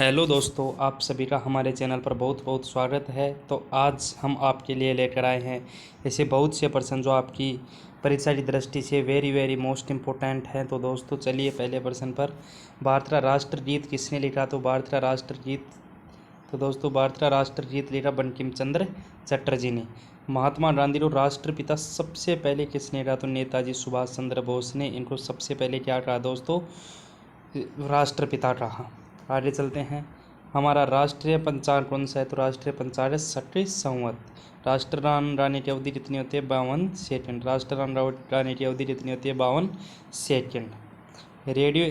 Hello दोस्तों, आप सभी का हमारे चैनल पर बहुत बहुत स्वागत है। तो आज हम आपके लिए लेकर आए हैं ऐसे बहुत से प्रश्न जो आपकी परीक्षा की दृष्टि से वेरी वेरी मोस्ट इम्पोर्टेंट हैं। तो दोस्तों चलिए पहले प्रश्न पर। भारत का राष्ट्रगीत किसने लिखा? तो भारत का राष्ट्रगीत भारत का राष्ट्रगीत लिखा बंकिम चंद्र चटर्जी ने। महात्मा गांधी को राष्ट्रपिता सबसे पहले किसने कहा? तो नेताजी सुभाष चंद्र बोस ने इनको सबसे पहले क्या कहा दोस्तों? राष्ट्रपिता कहा। आगे चलते हैं। हमारा राष्ट्रीय पंचांग कौन सा है? तो राष्ट्रीय पंचांग है छठी संवत। राष्ट्रगान गाने की अवधि कितनी होती है? 52 सेकंड। राष्ट्रगान गाने की अवधि कितनी होती है? 52 सेकंड। रेडियो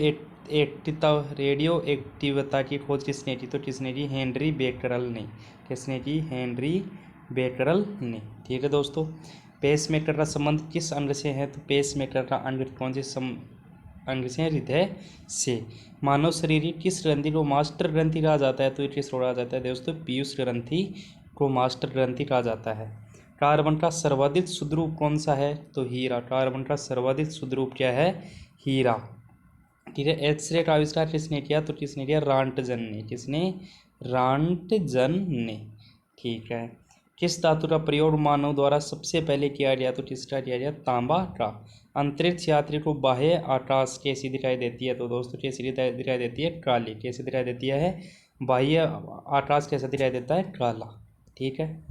एक्टिवता की खोज किसने की? तो किसने की? हेनरी बेकरल ने। किसने की? हेनरी बेकरल ने। ठीक है दोस्तों। पेसमेकर का संबंध किस अंग से है? तो पेसमेकर का अंग कौन से अंग से? हृदय से। मानव शरीर की किस ग्रंथि को मास्टर ग्रंथि कहा जाता है? तो ये किस को कहा जाता है दोस्तों? पीयूष ग्रंथि को मास्टर ग्रंथि कहा जाता है। कार्बन का सर्वाधिक शुद्ध रूप कौन सा है? तो हीरा। कार्बन का सर्वाधिक शुद्ध रूप क्या है? हीरा। ठीक है। एक्सरे का आविष्कार किसने किया? तो किसने किया? रांटजन ने। किसने? रांटजन ने। ठीक है। किस धातु का प्रयोग मानव द्वारा सबसे पहले किया गया? तो किसका किया गया? तांबा का। अंतरिक्ष यात्री को बाह्य आकाश कैसी दिखाई देती है? तो दोस्तों कैसी दिखाई देती है? काली। कैसी दिखाई देती है? बाह्य आकाश कैसा दिखाई देता है? काला। ठीक है।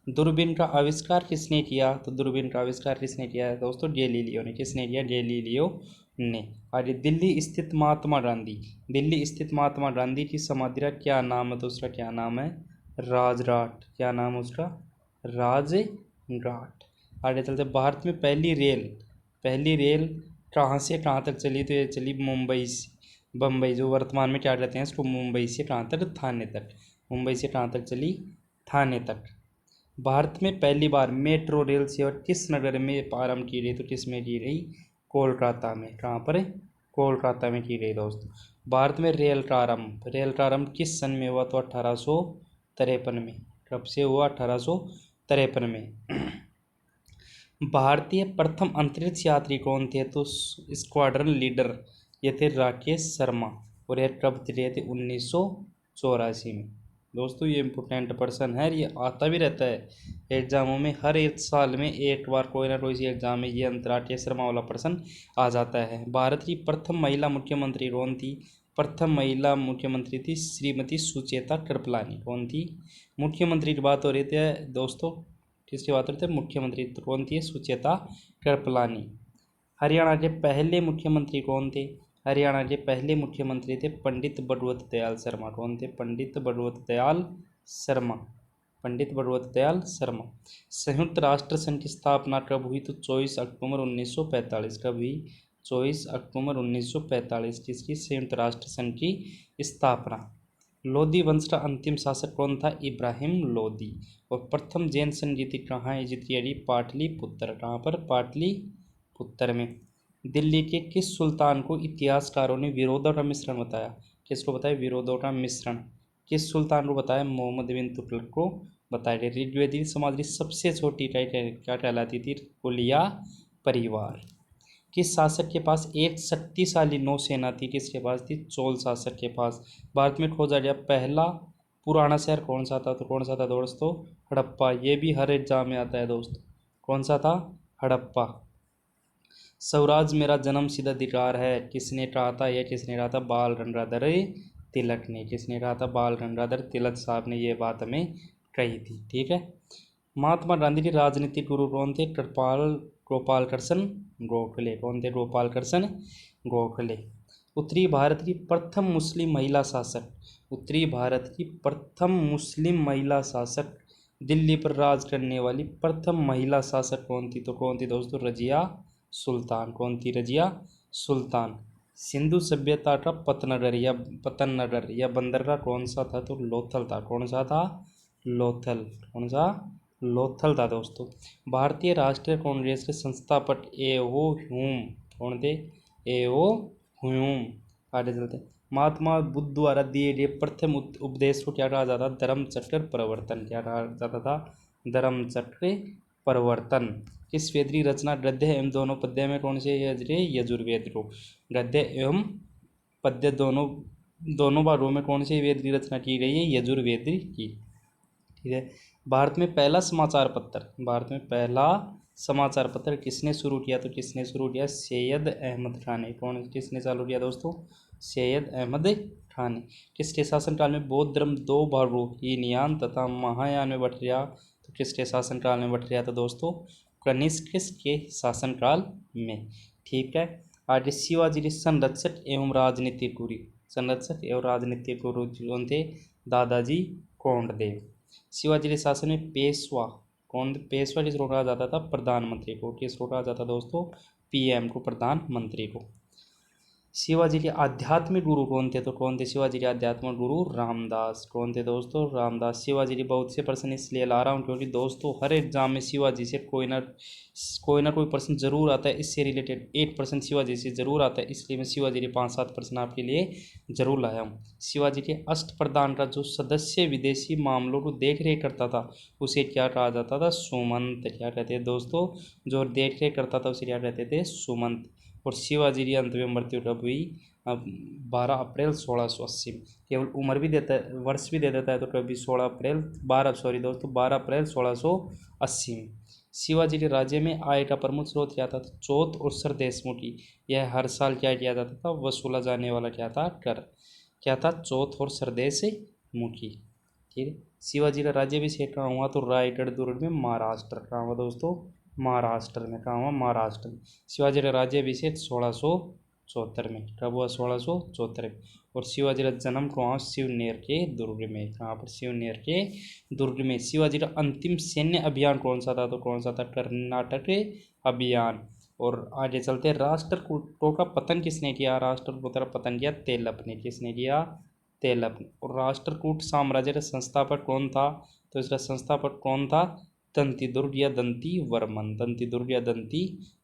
दूरबीन का आविष्कार किसने किया? तो दूरबीन का आविष्कार किसने किया है दोस्तों? गैलीलियो ने। किसने किया? गैलीलियो ने। और दिल्ली स्थित महात्मा गांधी, दिल्ली स्थित महात्मा गांधी की समाधि का क्या नाम है? तो उसका क्या नाम है? राजघाट। क्या नाम है उसका? राजघाट। आगे चलते। भारत में पहली रेल कहाँ से कहाँ तक चली? तो ये चली मुंबई से बम्बई, जो वर्तमान में क्या कहते हैं इसको? मुंबई से कहाँ तक? थाने तक। मुंबई से कहाँ तक चली? थाने तक। भारत में पहली बार मेट्रो रेल सेवा किस नगर में प्रारंभ की गई? तो किस में की गई? कोलकाता में। कहाँ पर? कोलकाता में की गई दोस्तों। भारत में रेल प्रारंभ किस सन में हुआ? तो 1853 में। कब से हुआ? 1853 में। भारतीय प्रथम अंतरिक्ष यात्री कौन थे? तो स्क्वाड्रन लीडर ये थे राकेश शर्मा। और यह कब थे? 1984 में। दोस्तों ये इम्पोर्टेंट पर्सन है, ये आता भी रहता है एग्जामों में। हर एक साल में एक बार कोई ना कोई सी एग्जाम में ये राकेश शर्मा वाला पर्सन आ जाता है। भारत की प्रथम महिला मुख्यमंत्री कौन थी? प्रथम महिला मुख्यमंत्री थी श्रीमती सुचेता कृपलानी। कौन थी? मुख्यमंत्री की बात हो रही थी दोस्तों। किसकी बात हो रही थी? मुख्यमंत्री। तो कौन थी? सुचेता कृपलानी। हरियाणा के पहले मुख्यमंत्री कौन थे? हरियाणा के पहले मुख्यमंत्री थे पंडित बड़वत दयाल शर्मा। कौन थे? पंडित बड़वत दयाल शर्मा। पंडित बड़वत दयाल शर्मा। संयुक्त राष्ट्र संघ की स्थापना कब हुई? तो 24 अक्टूबर 1945। कब हुई? 24 अक्टूबर 1945। किसकी? संयुक्त राष्ट्र संघ की स्थापना। लोधी वंश का अंतिम शासक कौन था? इब्राहिम लोधी। और प्रथम जैन संघ जीती कहाँ है? जीती है पाटलिपुत्र। कहाँ पर? पाटलिपुत्र में। दिल्ली के किस सुल्तान को इतिहासकारों ने विरोधों का मिश्रण बताया? किसको बताया? विरोधों का मिश्रण। किस सुल्तान को बताया? मोहम्मद बिन तुगलक को बताया गया। ऋग्वेदी समाज की सबसे छोटी क्या कहलाती थी? कुलिया परिवार। किस शासक के पास एक शक्तिशाली नौसेना थी? किसके पास थी? चोल शासक के पास। भारत में खोजा गया पहला पुराना शहर कौन सा था? तो कौन सा था दोस्तों? हड़प्पा। ये भी हर एग्जाम में आता है दोस्तों। कौन सा था? हड़प्पा। स्वराज मेरा जन्म सिद्ध अधिकार है किसने कहा था? यह किसने कहा था? बाल गंगाधर तिलक ने। किसने कहा था? बाल गंगाधर तिलक साहब ने ये बात हमें कही थी। ठीक है। महात्मा गांधी के राजनीतिक गुरु कौन थे? गोपाल कृष्ण गोखले। कौन थे? गोपाल कृष्ण गोखले। उत्तरी भारत की प्रथम मुस्लिम महिला शासक। उत्तरी भारत की प्रथम मुस्लिम महिला शासक, दिल्ली पर राज करने वाली प्रथम महिला शासक कौन थी? तो कौन थी दोस्तों? रजिया सुल्तान। कौन थी? रजिया सुल्तान। सिंधु सभ्यता का पतन नगर या बंदरगाह कौन सा था? तो लोथल था। कौन सा था? लोथल। कौन सा? लोथल था दोस्तों। भारतीय राष्ट्रीय कांग्रेस के संस्थापक एओ ह्यूम कौन थे? एओ ह्यूम। आगे चलते हैं। महात्मा बुद्ध द्वारा दिए गए प्रथम उपदेश को क्या कहा जाता? धर्मचक्र प्रवर्तन। क्या कहा जाता था? धर्मचक्र प्रवर्तन। किस वेद की रचना गद्य एवं दोनों पद्य में कौन से? यजुर्वेद को। गद्य एवं पद्य दोनों दोनों भागों में कौन सी वेद की रचना की गई है? यजुर्वेद की। ठीक है। भारत में पहला समाचार पत्र, भारत में पहला समाचार पत्र किसने शुरू किया? तो किसने शुरू किया? सैयद अहमद खान ने। कौन, किसने चालू किया दोस्तों? सैयद अहमद खान ने। किसके शासनकाल में बौद्ध धर्म दो भागों, हीनयान तथा महायान में बट गया? तो किसके शासनकाल में बट गया था दोस्तों? कनिष्क के शासनकाल में। ठीक है। आगे शिवाजी के संरक्षक एवं राजनीतिक गुरु, संरक्षक एवं राजनीतिक गुरु कौन थे? दादाजी कोंडदेव। शिवाजी के शासन में पेशवा, कौन? पेशवा किस कहा जाता था? प्रधानमंत्री को। किस कहा जाता दोस्तों? पीएम को, प्रधानमंत्री को। शिवाजी के आध्यात्मिक गुरु कौन थे? तो कौन थे शिवाजी के आध्यात्मिक गुरु? रामदास। कौन थे दोस्तों? रामदास। शिवाजी के बहुत से प्रश्न इसलिए ला रहा हूँ क्योंकि दोस्तों हर एग्जाम में शिवाजी से कोई ना कोई प्रश्न जरूर आता है, इससे रिलेटेड 8% शिवाजी से जरूर आता है, इसलिए मैं शिवाजी के 5-7 प्रश्न आपके लिए जरूर लाया हूँ। शिवाजी के अष्टप्रधान का जो सदस्य विदेशी मामलों को देख रेख करता था उसे क्या कहा जाता था? सुमंत। क्या कहते हैं दोस्तों? जो देख रेख करता था उसे क्या कहते थे? सुमंत। और शिवाजी की अंत में मृत्यु कब हुई? अब 12 अप्रैल 1680 में। केवल उम्र भी देता है, वर्ष भी दे देता है, तो कभी 16 अप्रैल 12 सॉरी दोस्तों 12 अप्रैल 1680 में। शिवाजी के राज्य में आय का प्रमुख स्रोत क्या था? तो चौथ और सरदेशमुखी। यह हर साल क्या किया जाता था? वसूला जाने वाला क्या था? कर। क्या था? चौथ और सरदेशमुखी। ठीक है। शिवाजी का राज्याभिषेक कहाँ हुआ? तो रायगढ़ दुर्ग में, महाराष्ट्र। कहाँ हुआ दोस्तों? महाराष्ट्र में। कहाँ हुआ? महाराष्ट्र में। शिवाजी का राज्याभिषेक 1674 में। कब हुआ? 1674 में। और शिवाजी का जन्म कहाँ? शिवनेर के दुर्ग में। कहाँ पर? शिवनेर के दुर्ग में। शिवाजी का अंतिम सैन्य अभियान कौन सा था? तो कौन सा था? कर्नाटक अभियान। और आगे चलते, राष्ट्रकूटों का पतन किसने किया? राष्ट्रकूटों का पतन किया तेलप ने। किसने किया? तेलप ने। और राष्ट्रकूट साम्राज्य का संस्थापक कौन था? तो इसका संस्थापक कौन था? दंतिदुर्ग या दंती वर्मन। दंतिदुर्ग या दंती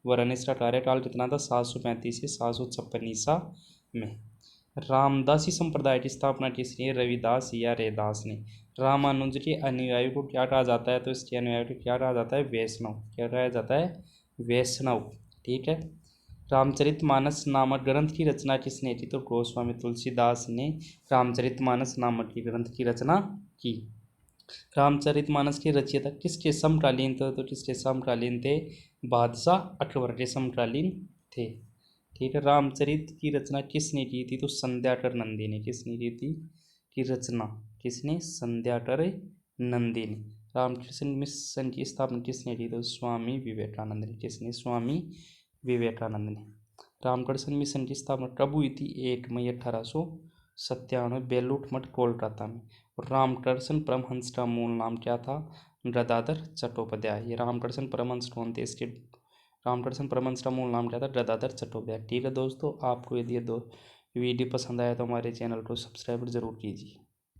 वर्मन। इसका कार्यकाल कितना था? 735 से 756 ईसा में। रामदासी संप्रदाय की स्थापना किसने? रविदास या रैदास ने। रामानुज के अनुयायी को क्या कहा जाता है? तो इसके अनुयायी को क्या कहा जाता है? वैष्णव। क्या कहा जाता है? वैष्णव। ठीक है। रामचरितमानस नामक ग्रंथ की रचना किसने की? तो गोस्वामी तुलसीदास ने रामचरितमानस नामक की ग्रंथ की रचना की। रामचरितमानस के रचयिता किसके समकालीन थे? तो किसके समकालीन थे? बादशाह अकबर के समकालीन थे। ठीक है। रामचरित की रचना किसने की थी? तो संध्याकर नंदी ने। किसने की थी की रचना? किसने? संध्याकर नंदी ने। रामकृष्ण मिशन की स्थापना किसने की? तो स्वामी विवेकानंद ने। किसने? स्वामी विवेकानंद ने। रामकृष्ण मिशन की स्थापना कब हुई थी? 1 मई 1897 बेलूर मठ कोलकाता में। और रामकृष्ण परमहंस का मूल नाम क्या था? गदाधर चट्टोपाध्याय। ये रामकृष्ण परमहंस कौन थे? इसके रामकृष्ण परमहंस का मूल नाम क्या था? गदाधर चट्टोपाध्याय। ठीक है दोस्तों, आपको यदि ये दो वीडियो पसंद आया तो हमारे चैनल को सब्सक्राइब जरूर कीजिए।